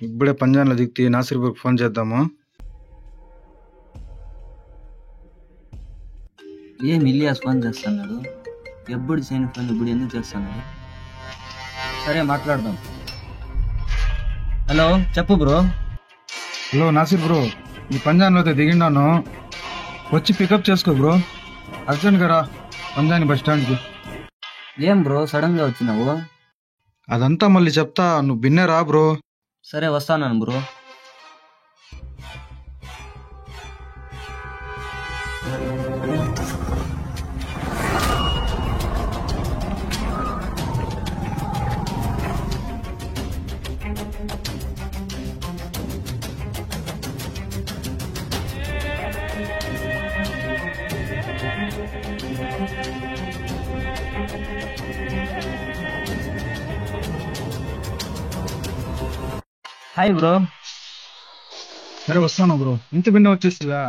ఇప్పుడే పంజాన్లో దిక్తి నాసిర్కి ఫోన్ చేద్దాము. ఏం ఇలియాస్ ఫోన్ చేస్తున్నాడు? ఎప్పుడు చేయని ఫోన్ ఇప్పుడు ఎందుకు చేస్తున్నాడు? సరే మాట్లాడదాం. హలో చెప్పు బ్రో. హలో నాసిర్ బ్రో, ఈ పంజాన్లో అయితే దిగిండాను, వచ్చి పికప్ చేసుకో బ్రో. అర్జెంట్గా రా పంజాని బస్ స్టాండ్కి. ఏం బ్రో సడన్ గా వచ్చినావు? అదంతా మళ్ళీ చెప్తా, నువ్వు బిన్నే రా బ్రో. సరే వస్తాను బ్రో. Hi bro. సరే వస్తాను బ్రో. ఇంత బిన్నే వచ్చేస్తుందా?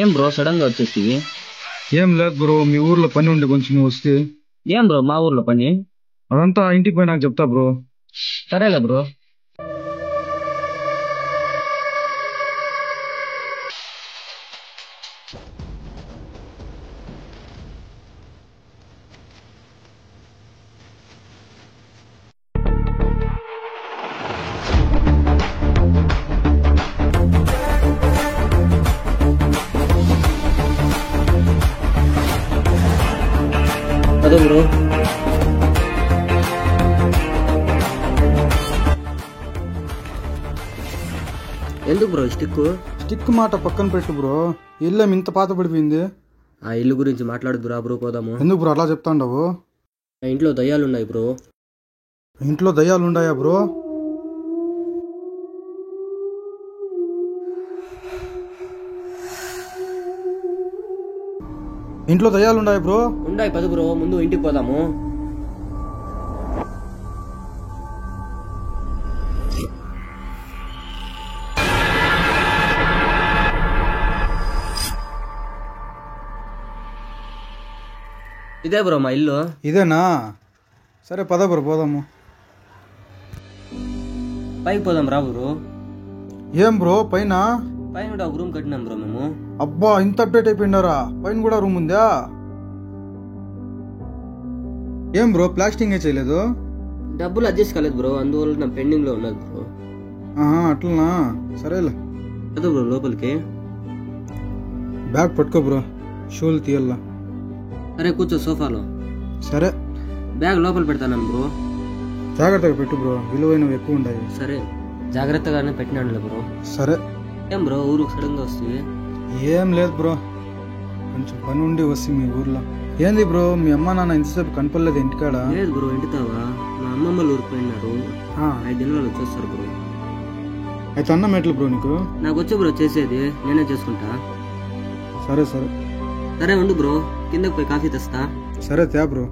ఏం బ్రో సడన్ గా వచ్చేసి? ఏం లేదు బ్రో, మీ ఊర్లో పని ఉండే కొంచెం నువ్వు వస్తే. ఏం బ్రో మా ఊర్లో పని? అదంతా ఇంటికి పోయి నాకు చెప్తా బ్రో. సరేలే బ్రో. అదే బ్రో. ఎందుకు బ్రో స్టిక్ మాట పక్కన పెట్టు బ్రో. ఇల్లు ఇంత పాత పడిపోయింది. ఆ ఇల్లు గురించి మాట్లాడుదురా బ్రో, పోదాము. ఎందుకు బ్రో అట్లా చెప్తాండవు? ఆ ఇంట్లో దయ్యాలు ఉన్నాయి బ్రో. ఇంట్లో దయ్యాలు ఉన్నాయా బ్రో? ఇంట్లో దయ్యాలు ఉన్నాయా బ్రో? ఉన్నాయి పది బ్రో, ముందు ఇంటికి పోదాము. ఇదే బ్రో మా ఇల్లు. ఇదేనా? సరే పద బ్రో పోదాము. పైకి పోదాం రా బ్రో. ఏం బ్రో పైన? పైన ఒక రూమ్ కట్టినాం బ్రో మేము. అబ్బా ఇంత అప్డేట్ అయిపోయినారా? పైన కూడా రూమ్ ఉందా? ఏం బ్రో ప్లాస్టింగ్ చేయలేదు? డబ్బులు అడ్జస్ట్ కాలేదు బ్రో, అందువల్ల నా పెండింగ్ లో ఉన్నది బ్రో. అట్లనా? సరేలే అదే బ్రో లోపలికి. బ్యాగ్ పట్టుకో బ్రో, షూలు తీయాల. సరే కూర్చో సోఫాలో. సరే బ్యాగ్ లోపల పెడతాను బ్రో. జాగ్రత్తగా పెట్టు బ్రో, విలువైనవి ఎక్కువ ఉన్నాయి. సరే జాగ్రత్తగానే పెట్టినాడులే బ్రో. సరే. ఏం బ్రో ఊరికి సడన్ గా వస్తుంది? ఏం లేదు బ్రో, కొంచెం పని ఉండి వస్తుంది మీ ఊర్లో. ఏంది బ్రో మీ అమ్మ నాన్న ఇంతసేపు కనపడలేదు ఇంటికాడ? లేదు బ్రో, ఇంటితావా? మా అమ్మమ్మ ఊరికి పోయినారు, 5 దినాలు వచ్చేస్తారు బ్రో. అయితే అన్నం ఎట్లా బ్రో నీకు? నాకు వచ్చి బ్రో చేసేది, నేనే చేసుకుంటా. సరే సరే. సరే ఉండు బ్రో, కిందకి పోయి కాఫీ తెస్తా. సరే తే బ్రో.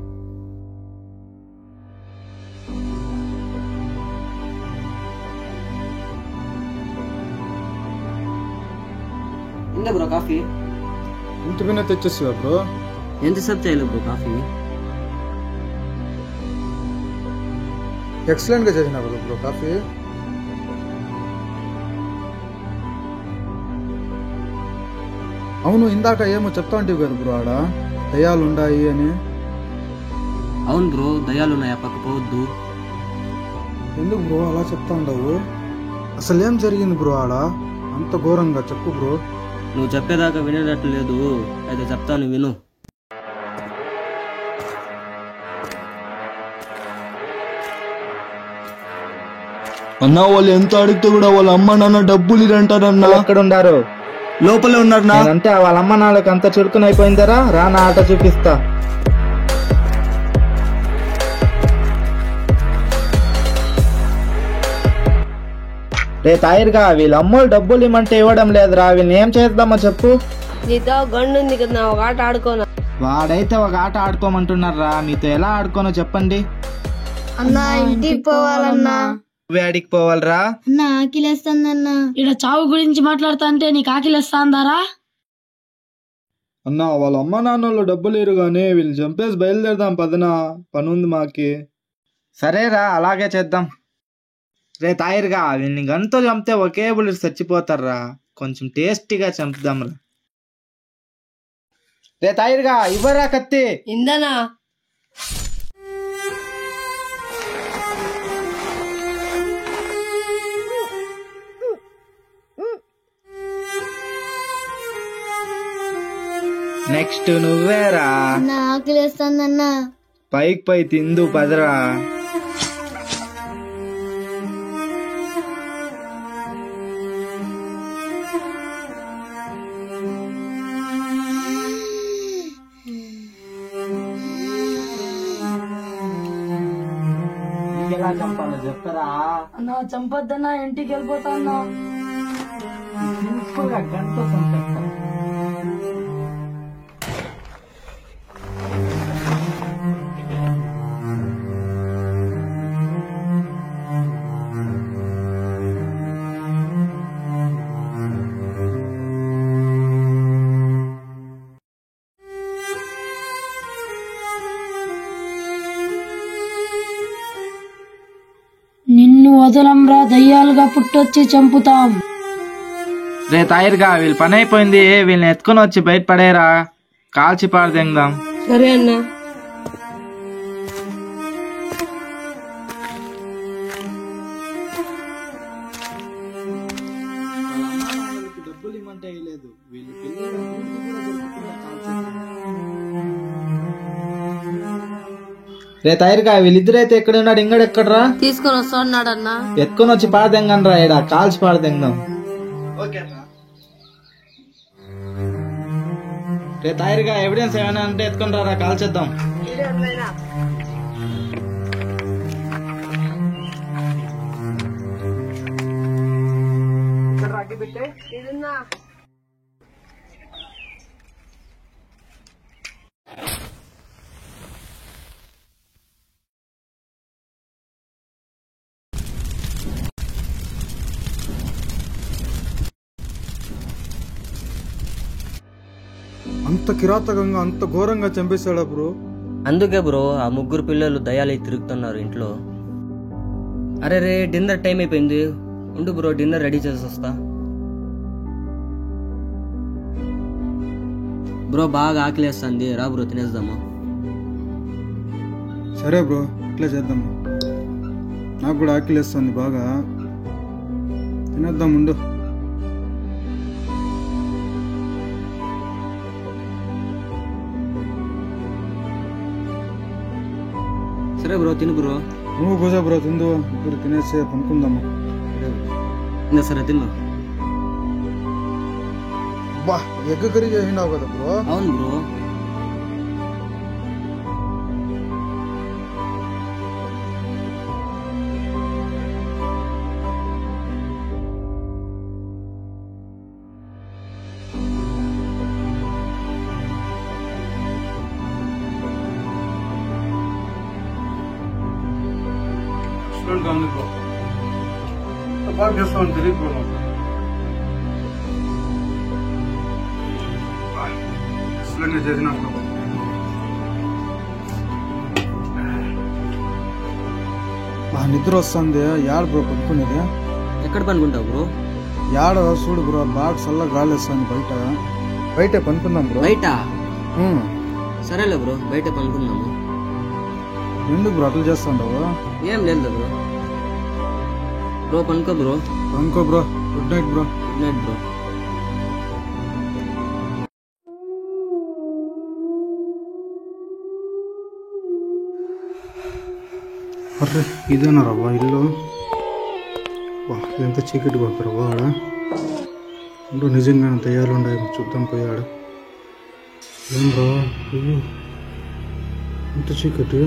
ఇందా బ్రో కాఫీ. ఇంత బిన్న తెచ్చేస్తావా బ్రో? ఎంతసేపు చేయలేదు బ్రో కాఫీ. ఎక్సలెంట్ గా చేసినా బ్రో కాఫీ. అవును ఇందాక ఏమో చెప్తా ఉంటావు కదా బ్రో, ఆడ దయ్యాలు ఉన్నాయి అని. అవును బ్రో, దయ్యాలు ఉన్నాయి, పక్క పోవద్దు. ఎందుకు బ్రో అలా చెప్తా ఉండవు? అసలు ఏం జరిగింది బ్రో ఆడ అంత ఘోరంగా? చెప్పు బ్రో. నువ్వు చెప్పేదాకా వినేటట్టు లేదు, అయితే చెప్తాను విను. అన్నా వాళ్ళు ఎంత అడిగితే కూడా వాళ్ళ అమ్మ నాన్న డబ్బులు ఇరంటారన్నా. ఎక్కడ ఉండారు? లోపలే ఉన్నారు. అంతే వాళ్ళ అమ్మ నాన్నకి అంత చురుకుని అయిపోయిందరా? రానా ఆట చూపిస్తా. రే తాయిర్గా వీళ్ళ అమ్మోళ్ళు డబ్బులు ఇమ్మంటే ఇవ్వడం లేదురా, వీళ్ళని ఏం చేద్దామో చెప్పు. నీతో గండు ఉంది కదా, ఒక ఆట ఆడుకోనా? వాడైతే ఒక ఆట ఆడుకోమంటున్నారా, మీతో ఎలా ఆడుకోనో చెప్పండి. అన్నా ఇంటికి పోవాలన్నా. వేడికి పోవాలరా? అన్నా ఆకిలేస్తుందన్నా. ఇక్కడ చావు గురించి మాట్లాడుతా అంటే నీకు ఆకిలేస్తాందారా? అన్నా వాళ్ళ అమ్మ నాన్నలు డబ్బులు ఇరు గానీ వీళ్ళు చంపేసి బయలుదేరదాం పదనా, పనుంది మాకి. సరేరా అలాగే చేద్దాం. రే తాయిర్గా వీళ్ళని గంతో చంపితే ఒకే బుల్లెట్ చచ్చిపోతారా, కొంచెం టేస్టీగా చంపుదాంరా. రే తాయిర్గా ఇవ్వరా కత్తి. ఇందనా నెక్స్ట్ నువ్వేరా. అన్నా ఆకిలేస్తుందన్నా. పైకి పై తిందు పదరా. ఎలా చంపాలో చెప్తారా? అన్నా చంపొద్దన్నా, ఇంటికి వెళ్ళిపోతాన్నా. గంటతో చంపేస్తా. నిన్ను వదలంరా, దయ్యాలుగా పుట్టొచ్చి చంపుతాం. రే తాయిర్గా వీళ్ళ పని అయిపోయింది, వీళ్ళని ఎత్తుకుని వచ్చి బయట పడేరా, కాల్చి పారదెందాం. సరే అన్నా. డబ్బులు ఇమ్మంటే లేదు వీళ్ళు. రే తాయిర్గా వీళ్ళిద్దరైతే ఎక్కడ ఉన్నాడు, ఇంగడు ఎక్కడరా? తీసుకొని వస్తున్నాడన్నా. ఎత్తుకొని వచ్చి పారదెంగం రా, ఈడ కాల్చి పారదెందాం. రే తాయిర్గా ఎవిడెన్స్ ఏమైనా అంటే ఎత్తుకొని రా, కాల్చేద్దాం. అంత కిరాతకంగా అంత ఘోరంగా చంపేశాడా బ్రో? అందుకే బ్రో ఆ ముగ్గురు పిల్లలు దయాలై తిరుగుతున్నారు ఇంట్లో. అరే రే డిన్నర్ టైం అయిపోయింది, ఉండు బ్రో డిన్నర్ రెడీ చేసి వస్తా. బ్రో బాగా ఆకలేస్తుంది, రా బ్రో తినేద్దాము. సరే బ్రో, ఇట్లా చేద్దాము. నాకు కూడా ఆకలిస్తుంది బాగా, తినేద్దాం ఉండు. సరే బ్రో తిను బ్రో. నువ్వు కూసా బ్రో, తిందు ఇప్పుడు తినేసి పనుకుందాము. ఇంకా సరే తిను. బా ఎగ్ కర్రీ చేసినావు కదా బ్రో? అవును బ్రో. బాగా చేస్తామని తెలియదు. చేసిన నిద్ర వస్తుంది. యాడ బ్రో పడుకునేది? ఎక్కడ పనుకుంటావు బ్రో? యాడ చూడు బ్రో, బాగా చల్ల గాలి వస్తుంది బయట. బయట పనుకుందాం బ్రో. బయట? సరేలే బ్రో, బయట పనుకుందాము. ఎందుకు బ్రో అట్లా చేస్తుండవు? ఏం లేదు బ్రో. బ్రో పనుకో బ్రో. పనుకో bro. Good night bro. Good night bro. అర్రే ఇదేనా రవ్వ ఇల్లు? ఎంత చీకటి పోతారు ఆడ. ఇంట్లో నిజంగానే దయ్యాలు ఉన్నాయి, చూద్దాం పోయాడు. ఏం రా అయ్యో ఎంత చీకటి,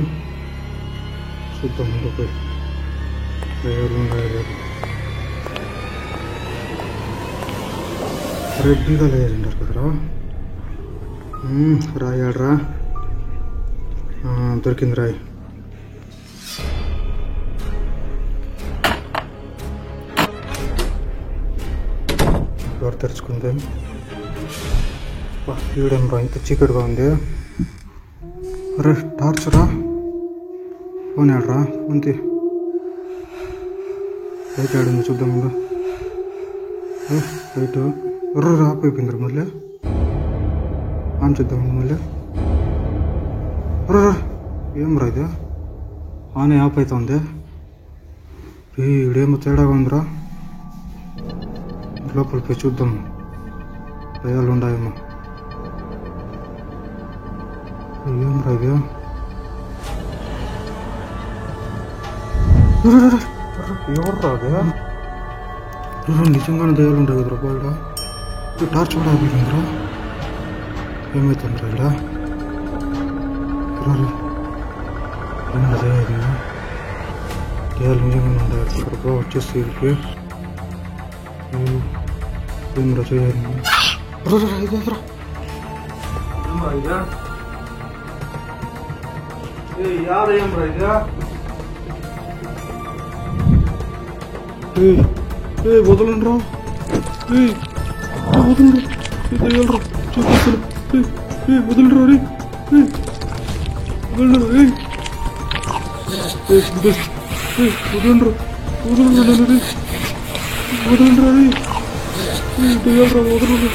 చూద్దాం పోయి దయ్యాలు ఉన్నాయి. రెడ్డిగా లేదంటారు కదరా. రాయాడ్రా. దొరికింది రాయి. డోర్ తెరుచుకుంది. ఈడేం రా ఇంత చీకటిగా ఉంది. అరే టార్చ్ రా. ఫోన్ ఆడరా. అంతే లైట్ ఆడింది చూద్దాం. ముందు లైట్ ఎర్ర ఆఫ్ అయిపోయింది మళ్ళీ. ఆన్ చూద్దాం మళ్ళీ. ఏం రా ఇది ఆనే ఆఫ్ అవుతుంది. ఈడేమో తేడాగా ఉందిరా. లోపల పోయి చూద్దాం దయాలు ఉన్నాయేమో. ఏం రా ఇది. ఎవరు రాదే. నిజంగానే దయాలు ఉంటాయి కదరా బాగా. టార్చ్ కూడా ఆపిపోయిందిరా. ఏమవుతుందిరా ఇక్కడ. ఏం దయాలు దయాలు నిజంగానే ఉంటాయి ఇక్కడ బాగా వచ్చేసి వీళ్ళకి. ఏం రా చేయాలి. ఇదేంద్రా యారు ఏం రా ఇదా. వదలండి రా. వదలండి దయ్యాలరా చూపిస్తాను. వదలండి రా. వదలండి రా. దయ్యాలరా వదలండి.